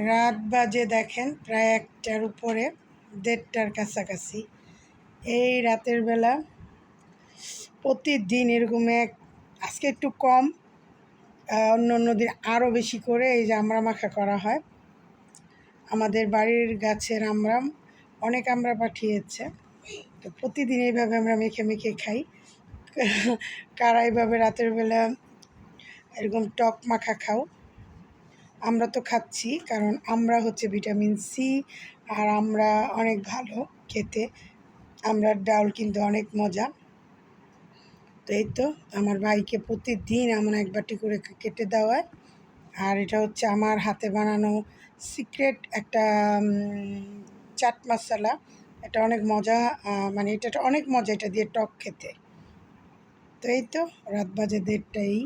রাত বাজে দেখেন প্রায় 1টার উপরে, 1:30টার কাছাকাছি। এই রাতের বেলা প্রতিদিন এরকম আজকে একটু কম, অন্য দিন আরও বেশি করে এই যে আমড়া মাখা করা হয়। আমাদের বাড়ির গাছের আমড়া, অনেক আমড়া পাঠিয়েছে, তো প্রতিদিন এইভাবে আমরা মেখে মেখে খাই। কারা এইভাবে রাতের বেলা এরকম টক মাখা খাও? আমরা তো খাচ্ছি, কারণ আমরা হচ্ছে ভিটামিন সি, আর আমরা অনেক ভালো খেতে। আমরার ডাল কিন্তু অনেক মজা। তো এই তো আমার ভাইকে প্রতিদিন এমন এক বাটি করে কেটে দেওয়ায়। আর এটা হচ্ছে আমার হাতে বানানো সিক্রেট একটা চাট মশলা। এটা অনেক মজা, মানে এটা অনেক মজা, এটা দিয়ে টক খেতে। তো এই তো রাত বাজে 1:30টাই।